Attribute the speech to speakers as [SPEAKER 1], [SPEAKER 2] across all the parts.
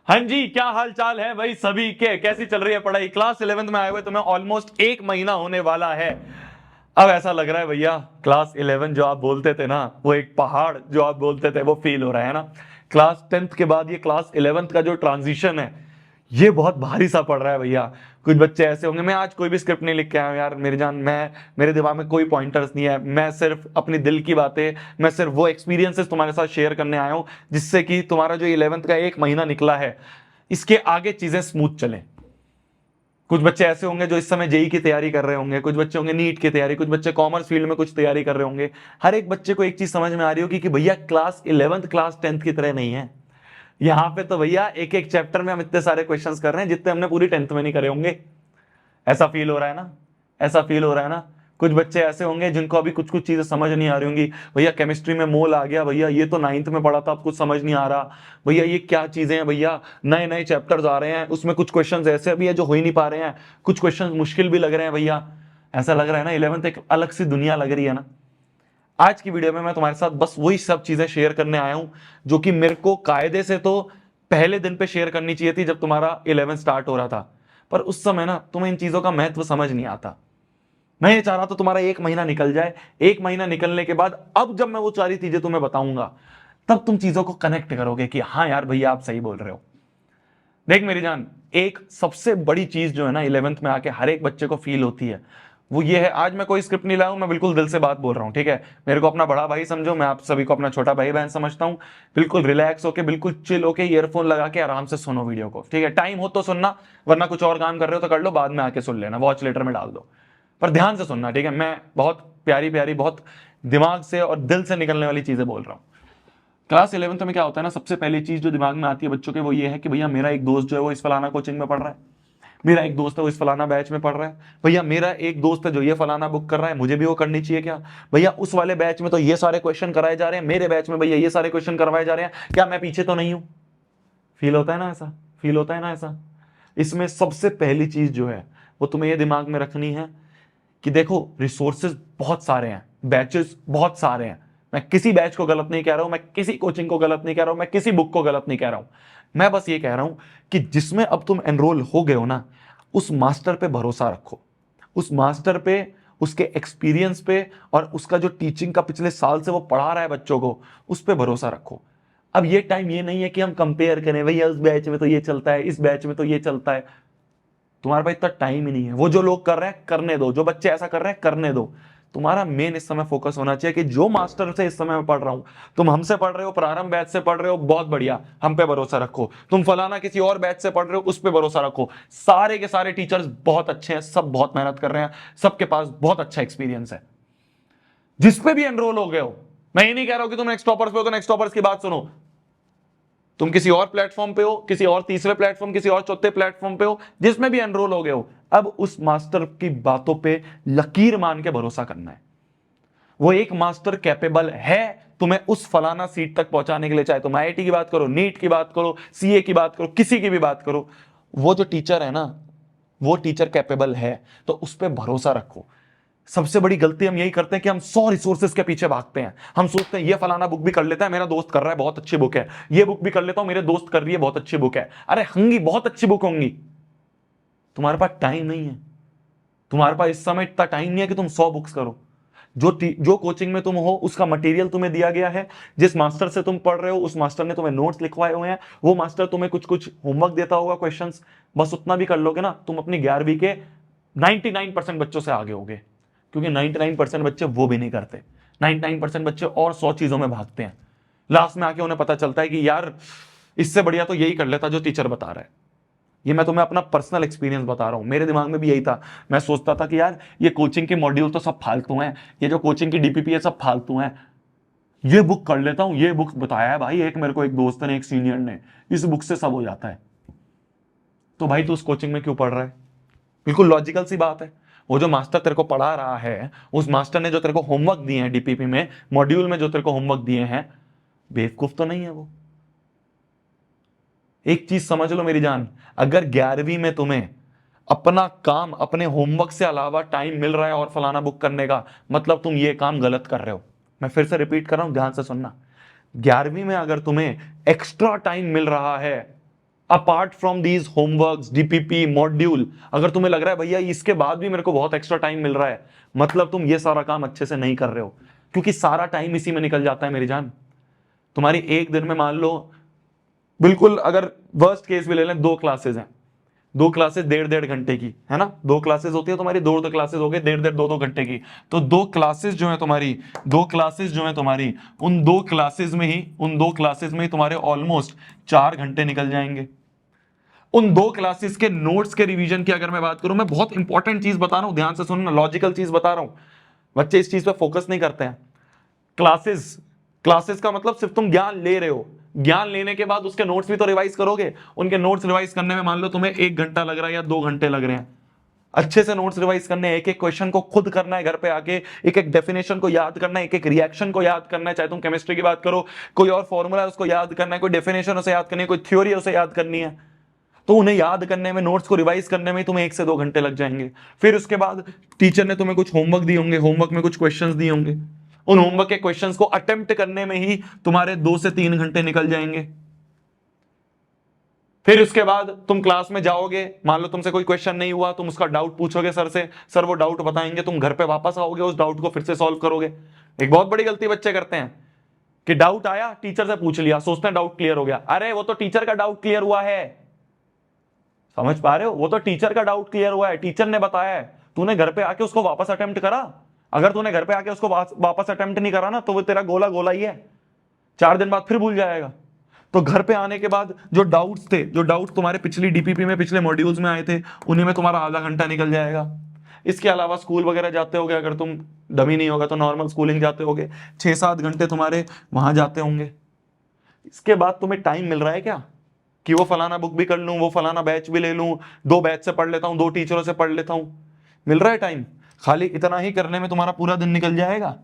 [SPEAKER 1] हाँ जी, क्या हाल चाल है भाई सभी के? कैसी चल रही है पढ़ाई? क्लास 11th में आए हुए तुम्हें ऑलमोस्ट एक महीना होने वाला है। अब ऐसा लग रहा है भैया, क्लास 11 जो आप बोलते थे ना, वो एक पहाड़ जो आप बोलते थे वो फील हो रहा है ना। क्लास 10th के बाद ये क्लास 11th का जो ट्रांजिशन है, ये बहुत भारी सा पड़ रहा है भैया। कुछ बच्चे ऐसे होंगे, मैं आज कोई भी स्क्रिप्ट नहीं लिख के आया हूं यार मेरी जान, मैं मेरे दिमाग में कोई पॉइंटर्स नहीं है, मैं सिर्फ अपनी दिल की बातें, मैं सिर्फ वो एक्सपीरियंसेस तुम्हारे साथ शेयर करने आया हूं जिससे कि तुम्हारा जो 11th का एक महीना निकला है, इसके आगे चीजें स्मूथ चलें। कुछ बच्चे ऐसे होंगे जो इस समय जेई की तैयारी कर रहे होंगे, कुछ बच्चे होंगे नीट की तैयारी, कुछ बच्चे कॉमर्स फील्ड में कुछ तैयारी कर रहे होंगे। हर एक बच्चे को एक चीज समझ में आ रही होगी कि भैया क्लास 11th क्लास 10th की तरह नहीं है। यहां पे तो भैया एक एक चैप्टर में हम इतने सारे क्वेश्चंस कर रहे हैं जितने हमने पूरी 10th में नहीं करे होंगे। ऐसा फील हो रहा है ना? ऐसा फील हो रहा है ना? कुछ बच्चे ऐसे होंगे जिनको अभी कुछ कुछ चीजें समझ नहीं आ रही होंगी। भैया केमिस्ट्री में मोल आ गया, भैया ये तो 9th में पढ़ा था, अब कुछ समझ नहीं आ रहा। भैया ये क्या चीजें हैं, भैया नए नए चैप्टर्स आ रहे हैं, उसमें कुछ क्वेश्चंस ऐसे भी है जो हो ही नहीं पा रहे हैं, कुछ क्वेश्चंस मुश्किल भी लग रहे हैं भैया। ऐसा लग रहा है ना 11th एक अलग सी दुनिया लग रही है ना। आज की वीडियो में मैं तुम्हारे साथ बस वही सब चीजें शेयर करने आया हूं जो कि मेरे को कायदे से तो पहले दिन पे शेयर करनी चाहिए थी जब तुम्हारा 11 स्टार्ट हो रहा था, पर उस समय ना तुम्हें इन चीजों का महत्व समझ नहीं आता। मैं ये चाह रहा था तुम्हारा एक महीना निकल जाए, एक महीना निकलने के बाद अब जब मैं वो सारी चीजें तुम्हें बताऊंगा, तब तुम चीजों को कनेक्ट करोगे कि हाँ यार भैया आप सही बोल रहे हो। देख मेरी जान, एक सबसे बड़ी चीज जो है ना 11th में आके हर एक बच्चे को फील होती है, वो ये है, आज मैं कोई स्क्रिप्ट नहीं लाया हूं, मैं बिल्कुल दिल से बात बोल रहा हूं, ठीक है? मेरे को अपना बड़ा भाई समझो, मैं आप सभी को अपना छोटा भाई बहन समझता हूं। बिल्कुल रिलैक्स होके, बिल्कुल चिल होके, ईयरफोन लगा के आराम से सुनो वीडियो को, ठीक है? टाइम हो तो सुनना, वरना कुछ और काम कर रहे हो तो कर लो, बाद में आके सुन लेना, वॉच लेटर में डाल दो। पर ध्यान से सुनना, ठीक है? मैं बहुत प्यारी प्यारी, बहुत दिमाग से और दिल से निकलने वाली चीजें बोल रहा हूं। क्लास 11th में क्या होता है ना, सबसे पहली चीज जो दिमाग में आती है बच्चों के, वो ये है कि भैया मेरा एक दोस्त जो है वो इस फलाना कोचिंग में पढ़ रहा है, मेरा एक दोस्त है वो इस फलाना बैच में पढ़ रहा है, भैया मेरा एक दोस्त है जो ये फलाना बुक कर रहा है, मुझे भी वो करनी चाहिए क्या? भैया उस वाले बैच में तो ये सारे क्वेश्चन कराए जा रहे हैं, मेरे बैच में भैया ये सारे क्वेश्चन करवाए जा रहे हैं, क्या मैं पीछे तो नहीं हूं? फील होता है ना ऐसा? फील होता है ना ऐसा? इसमें सबसे पहली चीज जो है वो तुम्हें ये दिमाग में रखनी है कि देखो रिसोर्सेज बहुत सारे हैं, बैचेस बहुत सारे हैं। मैं किसी बैच को गलत नहीं कह रहा हूं, मैं किसी कोचिंग को गलत नहीं कह रहा हूं, मैं किसी बुक को गलत नहीं कह रहा हूं। मैं बस ये कह रहा हूं कि जिसमें अब तुम एनरोल हो गए हो ना, उस मास्टर पे भरोसा रखो। उस मास्टर पे, उसके एक्सपीरियंस पे, और उसका जो टीचिंग का पिछले साल से वो पढ़ा रहा है बच्चों को, उस पे भरोसा रखो। अब ये टाइम ये नहीं है कि हम कंपेयर करें, भैया उस बैच में तो ये चलता है, इस बैच में तो ये चलता है। तुम्हारे पास इतना टाइम ही नहीं है। वो जो लोग कर रहे हैं करने दो, जो बच्चे ऐसा कर रहे हैं करने दो। तुम्हारा मेन इस समय फोकस होना चाहिए कि जो मास्टर से इस समय मैं पढ़ रहा हूं, तुम हमसे पढ़ रहे हो, प्रारंभ बैच से पढ़ रहे हो, बहुत बढ़िया, हम पे भरोसा रखो। तुम फलाना किसी और बैच से पढ़ रहे हो, उस पे भरोसा रखो। सारे के सारे टीचर्स बहुत अच्छे हैं, सब बहुत मेहनत कर रहे हैं, सबके पास बहुत अच्छा एक्सपीरियंस है। जिस पे भी एनरोल हो गए हो, मैं ये नहीं कह रहा हूं कि तुम नेक्स्ट टॉपर्स पे हो तो नेक्स्ट टॉपर्स की बात सुनो। तुम किसी और प्लेटफॉर्म पे हो, किसी और तीसरे प्लेटफॉर्म, किसी और चौथे प्लेटफॉर्म पे हो, जिसमें भी एनरोल हो गए हो, अब उस मास्टर की बातों पे लकीर मान के भरोसा करना है। वो एक मास्टर कैपेबल है तुम्हें उस फलाना सीट तक पहुंचाने के लिए, चाहे तुम आईआईटी की बात करो, नीट की बात करो, सीए की बात करो, किसी की भी बात करो। वो जो टीचर है ना, वो टीचर कैपेबल है, तो उस पर भरोसा रखो। सबसे बड़ी गलती हम यही करते हैं कि हम 100 रिसोर्सेज के पीछे भागते हैं। हम सोचते हैं ये फलाना बुक भी कर लेता है, मेरा दोस्त कर रहा है, बहुत अच्छी बुक है, ये बुक भी कर लेता हूं, मेरे दोस्त कर रही है, बहुत अच्छी बुक है। अरे होंगी, बहुत अच्छी बुक होंगी, तुम्हारे पास टाइम नहीं है। तुम्हारे पास इस समय इतना टाइम नहीं है कि तुम 100 बुक्स करो। जो कोचिंग में तुम हो उसका मटेरियल तुम्हें दिया गया है, जिस मास्टर से तुम पढ़ रहे हो उस मास्टर ने तुम्हें नोट्स लिखवाए हुए हैं, वो मास्टर तुम्हें कुछ कुछ होमवर्क देता होगा, क्वेश्चंस, बस उतना भी कर लोगे ना, तुम अपनी 11वीं के 99% बच्चों से आगे होगे। क्योंकि 99% बच्चे वो भी नहीं करते। 99% बच्चे और 100 चीजों में भागते हैं। लास्ट में आके उन्हें पता चलता है कि यार इससे बढ़िया तो यही कर लेता जो टीचर बता रहा है। ये मैं तुम्हें अपना पर्सनल एक्सपीरियंस बता रहा हूं, मेरे दिमाग में भी यही था। मैं सोचता था कि यार ये कोचिंग के मॉड्यूल तो सब फालतू हैं, ये जो कोचिंग की डीपीपी है सब फालतू हैं, ये बुक कर लेता हूं, ये बुक बताया है भाई एक मेरे को, एक दोस्त ने, एक सीनियर ने, इस बुक से सब हो जाता है। तो भाई तू उस कोचिंग में क्यों पढ़ रहा है? बिल्कुल लॉजिकल सी बात है। वो जो मास्टर तेरे को पढ़ा रहा है, उस मास्टर ने जो तेरे को होमवर्क दिए हैं डीपीपी में, मॉड्यूल में जो तेरे को होमवर्क दिए हैं, बेवकूफ तो नहीं है वो। एक चीज समझ लो मेरी जान, अगर 11वीं में तुम्हें अपना काम, अपने होमवर्क से अलावा टाइम मिल रहा है और फलाना बुक करने का, मतलब तुम ये काम गलत कर रहे हो। मैं फिर से रिपीट कर रहा हूं, ध्यान से सुनना। 11वीं में अगर तुम्हें एक्स्ट्रा टाइम मिल रहा है apart from these homeworks, DPP, module, अगर तुम्हें लग रहा है भैया इसके बाद भी मेरे को बहुत एक्स्ट्रा टाइम मिल रहा है, मतलब तुम ये सारा काम अच्छे से नहीं कर रहे हो, क्योंकि सारा टाइम इसी में निकल जाता है मेरी जान। तुम्हारी एक दिन में मान लो, बिल्कुल अगर वर्स्ट केस भी ले लें, 2 क्लासेस हैं, 2 क्लासेस 1.5 घंटे की है ना, 2 क्लासेस होती है तुम्हारी, 2 क्लासेस हो गए 1.5 2 घंटे की, तो 2 क्लासेस जो है तुम्हारी, 2 क्लासेस जो है तुम्हारी, उन 2 क्लासेस में ही, उन 2 क्लासेस में ही तुम्हारे ऑलमोस्ट 4 घंटे निकल जाएंगे। उन 2 क्लासेस के नोट्स के रिवीजन की अगर मैं बात करूं, मैं बहुत इंपॉर्टेंट चीज बता रहा हूं, ध्यान से सुनना, लॉजिकल चीज बता रहा हूं, बच्चे इस चीज पे फोकस नहीं करते हैं। क्लासेस, क्लासेस का मतलब सिर्फ तुम ज्ञान ले रहे हो, ज्ञान लेने के बाद उसके नोट्स भी तो रिवाइज करोगे। उनके नोट्स रिवाइज करने में मान लो तुम्हें 1 घंटा लग रहा है या 2 घंटे लग रहे हैं, अच्छे से नोट्स रिवाइज करने, एक एक क्वेश्चन को खुद करना है घर पे आके, एक एक डेफिनेशन को याद करना है, एक एक रिएक्शन को याद करना है, चाहे तुम केमिस्ट्री की बात करो, कोई और फॉर्मूला है उसको याद करना है, कोई डेफिनेशन उसे याद करनी है, कोई थ्योरी है उसे याद करनी है, तो उन्हें याद करने में, नोट्स को रिवाइज करने में तुम्हें 1 से 2 घंटे लग जाएंगे। फिर उसके बाद टीचर ने तुम्हें कुछ होमवर्क दिए होंगे, होमवर्क में कुछ क्वेश्चंस दिए होंगे, उन होमवर्क के क्वेश्चंस को अटेम्प्ट करने में ही तुम्हारे 2 से 3 घंटे निकल जाएंगे। फिर उसके बाद तुम क्लास में जाओगे, मान लो तुमसे कोई क्वेश्चन नहीं हुआ, तुम उसका डाउट पूछोगे सर से, सर वो डाउट बताएंगे, तुम घर पे वापस आओगे, उस डाउट को फिर से सॉल्व करोगे। एक बहुत बड़ी गलती बच्चे करते हैं कि डाउट आया, टीचर से पूछ लिया, सोचते हैं डाउट क्लियर हो गया, अरे वो तो टीचर का डाउट क्लियर हुआ है, समझ पा रहे हो, वो तो टीचर का डाउट क्लियर हुआ है, टीचर ने बताया है, तूने घर पे आके उसको वापस अटेम्प्ट करा? अगर तूने घर पे आके उसको वापस अटेम्प्ट नहीं करा ना, तो वो तेरा गोला गोला ही है, 4 दिन बाद फिर भूल जाएगा। तो घर पे आने के बाद जो डाउट्स थे, जो डाउट तुम्हारे पिछली डीपीपी में, पिछले मॉड्यूल्स में आए थे, उन्हीं में तुम्हारा आधा घंटा निकल जाएगा। इसके अलावा स्कूल वगैरह जाते होगे, अगर तुम डमी नहीं होगा तो नॉर्मल स्कूलिंग जाते होगे, 6-7 घंटे तुम्हारे वहां जाते होंगे। इसके बाद तुम्हें टाइम मिल रहा है क्या कि वो फलाना बुक भी कर लूं, वो फलाना बैच भी ले लूं, 2 बैच से पढ़ लेता हूं, 2 टीचरों से पढ़ लेता हूं? मिल रहा है टाइम? खाली इतना ही करने में तुम्हारा पूरा दिन निकल जाएगा।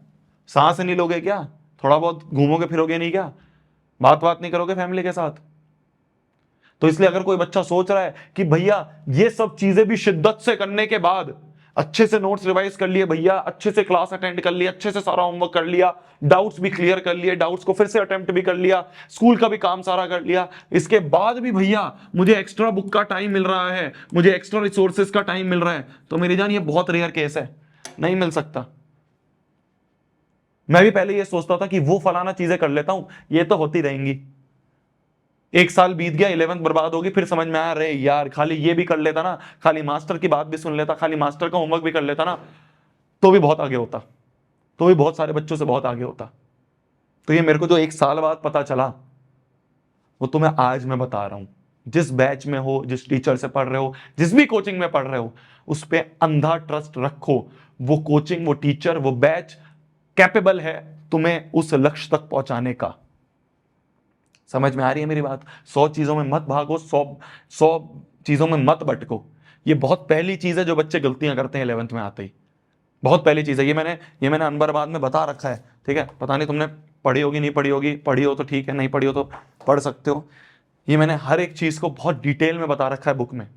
[SPEAKER 1] सांस नहीं लोगे क्या? थोड़ा बहुत घूमोगे फिरोगे नहीं क्या? बात नहीं करोगे फैमिली के साथ? तो इसलिए अगर कोई बच्चा सोच रहा है कि भैया ये सब चीजें भी शिद्दत से करने के बाद, अच्छे से नोट्स रिवाइज कर लिए भैया, अच्छे से क्लास अटेंड कर लिया, अच्छे से सारा होमवर्क कर लिया, डाउट्स भी क्लियर कर लिए, डाउट्स को फिर से अटेम्प्ट भी कर लिया, स्कूल का भी काम सारा कर लिया, इसके बाद भी भैया मुझे एक्स्ट्रा बुक का टाइम मिल रहा है, मुझे एक्स्ट्रा रिसोर्सेज का टाइम मिल रहा है, तो मेरी जान ये बहुत रेयर केस है, नहीं मिल सकता। मैं भी पहले ये सोचता था कि वो फलाना चीजें कर लेता हूं, ये तो होती रहेंगी, 1 साल बीत गया, 11th बर्बाद होगी, फिर समझ में आया अरे यार खाली ये भी कर लेता ना, खाली मास्टर की बात भी सुन लेता, खाली मास्टर का होमवर्क भी कर लेता ना, तो भी बहुत आगे होता, तो भी बहुत सारे बच्चों से बहुत आगे होता। तो ये मेरे को जो 1 साल बाद पता चला, वो तुम्हें आज मैं बता रहा हूं। जिस बैच में हो, जिस टीचर से पढ़ रहे हो, जिस भी कोचिंग में पढ़ रहे हो, उस पर अंधा ट्रस्ट रखो। वो कोचिंग, वो टीचर, वो बैच कैपेबल है तुम्हें उस लक्ष्य तक पहुंचाने का। समझ में आ रही है मेरी बात? 100 चीजों में मत भागो, 100 चीजों में मत भटको। ये बहुत पहली चीज है जो बच्चे गलतियां करते हैं 11th में आते ही, बहुत पहली चीज है। ये मैंने अनबरबाद में बता रखा है, ठीक है? पता नहीं तुमने पढ़ी होगी, नहीं पढ़ी होगी, पढ़ी हो तो ठीक है, नहीं पढ़ी हो तो पढ़ सकते हो। ये मैंने हर एक चीज को बहुत डिटेल में बता रखा है बुक में,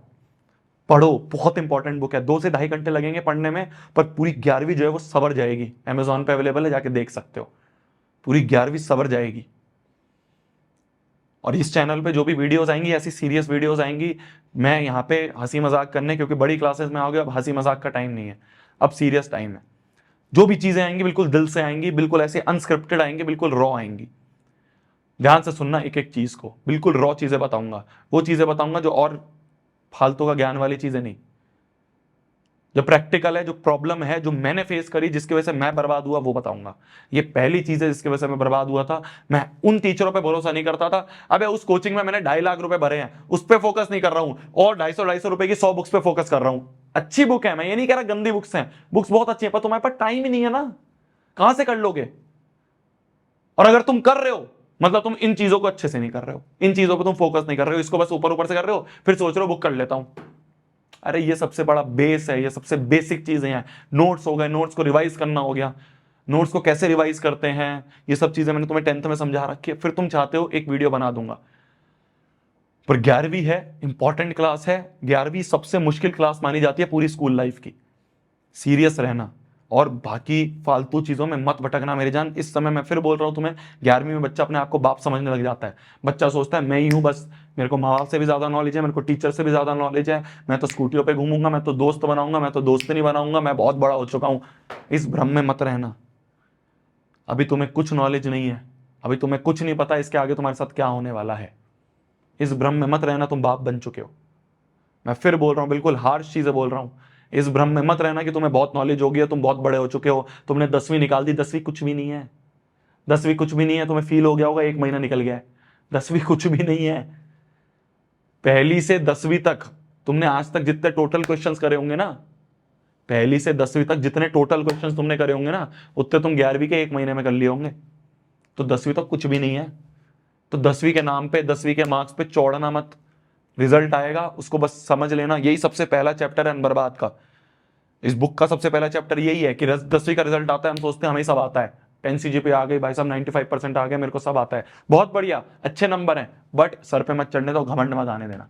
[SPEAKER 1] पढ़ो, बहुत इंपॉर्टेंट बुक है। 2 से 2.5 घंटे लगेंगे पढ़ने में, पर पूरी 11वीं जो है वो सवर जाएगी। अमेजोन पे अवेलेबल है, जाके देख सकते हो, पूरी 11वीं सवर जाएगी। और इस चैनल पे जो भी वीडियोस आएंगी, ऐसी सीरियस वीडियोस आएंगी, मैं यहाँ पे हंसी मजाक करने, क्योंकि बड़ी क्लासेस में आओगे, अब हंसी मजाक का टाइम नहीं है, अब सीरियस टाइम है। जो भी चीजें आएंगी बिल्कुल दिल से आएंगी, बिल्कुल ऐसे अनस्क्रिप्टेड आएंगी, बिल्कुल रॉ आएंगी। ध्यान से सुनना एक एक चीज को, बिल्कुल रॉ चीजें बताऊंगा, वो चीजें बताऊंगा जो और फालतू का ज्ञान वाली चीजें नहीं, जो प्रैक्टिकल है, जो प्रॉब्लम है, जो मैंने फेस करी, जिसकी वजह से मैं बर्बाद हुआ, वो बताऊंगा। ये पहली चीज है जिसकी वजह से मैं बर्बाद हुआ था। मैं उन टीचरों पे भरोसा नहीं करता था, अबे उस कोचिंग में मैंने 2.5 लाख रुपए भरे हैं, उस पर फोकस नहीं कर रहा हूं, और 250 रुपए की 100 बुक्स पे फोकस कर रहा हूं। अच्छी बुक है, मैं ये नहीं कह रहा गंदी बुक्स हैं, बुक्स बहुत अच्छी है, पर तुम्हारे पास टाइम ही नहीं है ना, कहां से कर लोगे? और अगर तुम कर रहे हो, मतलब तुम इन चीजों को अच्छे से नहीं कर रहे हो, इन चीजों पर तुम फोकस नहीं कर रहे हो, इसको बस ऊपर ऊपर से कर रहे हो, फिर सोच रहे हो बुक कर लेता हूं। अरे ये सबसे बड़ा बेस है, ये सबसे बेसिक चीजें हैं। नोट्स हो गए, नोट्स को रिवाइज करना हो गया, नोट्स को कैसे रिवाइज करते हैं, ये सब चीजें मैंने तुम्हें 10th में समझा रखी है। फिर तुम चाहते हो एक वीडियो बना दूंगा, पर 11वीं है, इंपॉर्टेंट क्लास है, 11वीं सबसे मुश्किल क्लास मानी जाती है पूरी स्कूल लाइफ की। सीरियस रहना और बाकी फालतू चीजों में मत भटकना मेरी जान। इस समय मैं फिर बोल रहा हूं तुम्हें, 11वीं में बच्चा अपने आप को बाप समझने लग जाता है, बच्चा सोचता है मैं ही हूं बस, मेरे को माँ बाप से भी ज्यादा नॉलेज है, मेरे को टीचर से भी ज्यादा नॉलेज है, मैं तो स्कूटियों पे घूमूंगा, मैं तो दोस्त बनाऊंगा, मैं तो दोस्त नहीं बनाऊंगा, मैं बहुत बड़ा हो चुका हूं। इस भ्रम में मत रहना। अभी तुम्हें कुछ नॉलेज नहीं है, अभी तुम्हें कुछ नहीं पता इसके आगे तुम्हारे साथ क्या होने वाला है। इस भ्रम में मत रहना, तुम बाप बन चुके हो। मैं फिर बोल रहा हूं, बिल्कुल हार्श चीजें बोल रहा हूं। इस भ्रम में मत रहना कि तुम्हें बहुत नॉलेज होगी, तुम बहुत बड़े हो चुके हो, तुमने 10वीं निकाल दी। 10वीं कुछ भी नहीं है, 10वीं कुछ भी नहीं है। तुम्हें फील हो गया होगा 1 महीना निकल गया है, 10वीं कुछ भी नहीं है। पहली से 10वीं तक तुमने आज तक जितने टोटल क्वेश्चंस करे होंगे ना, पहली से 10वीं तक जितने टोटल क्वेश्चंस तुमने करे होंगे ना, उतने तुम 11वीं के 1 महीने में कर लिए होंगे। तो 10वीं तक कुछ भी नहीं है। तो 10वीं के नाम पे, 10वीं के मार्क्स पे चौड़ना मत। रिजल्ट आएगा उसको बस समझ लेना। यही सबसे पहला चैप्टर है बर्बाद का। इस बुक का सबसे पहला चैप्टर यही है कि 10वीं का रिजल्ट आता है, हम सोचते हैं हमें सब आता है। 10 CGPA आ गई भाई साहब, 95% आ गया, मेरे को सब आता है, बहुत बढ़िया, अच्छे नंबर हैं, बट सर पे मत चढ़ने दो, घमंड मत आने देना।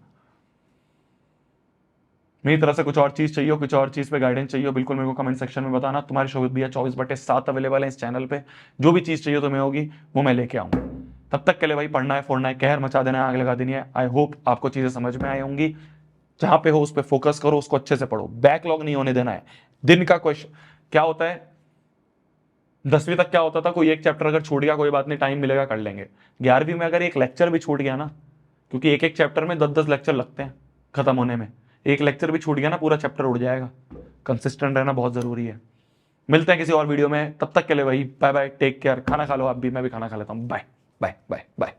[SPEAKER 1] मेरी तरफ से कुछ और चीज चाहिए हो, कुछ और चीज पे गाइडेंस चाहिए हो, बिल्कुल मेरे को कमेंट सेक्शन में बताना। तुम्हारी शोभित भैया 24/7 अवेलेबल है इस चैनल पे। जो भी चीज चाहिए तुम्हें होगी वो मैं लेके आऊंगा। तब तक के लिए भाई पढ़ना है, फोड़ना है, कहर मचा देना है, आग लगा देनी है। आई होप आपको चीजें समझ में आई होंगी। जहां पे हो उस पर फोकस करो, उसको अच्छे से पढ़ो, बैकलॉग नहीं होने देना है। दिन का क्वेश्चन क्या होता है, 10वीं तक क्या होता था, कोई एक चैप्टर अगर छूट गया कोई बात नहीं, टाइम मिलेगा कर लेंगे। 11वीं में अगर एक लेक्चर भी छूट गया ना, क्योंकि एक एक चैप्टर में 10-10 लेक्चर लगते हैं खत्म होने में, एक लेक्चर भी छूट गया ना पूरा चैप्टर उड़ जाएगा। कंसिस्टेंट रहना बहुत जरूरी है। मिलते हैं किसी और वीडियो में, तब तक के लिए भाई बाय बाय, टेक केयर। खाना खा लो आप भी, मैं भी खाना खा लेता हूं। Bye bye bye bye.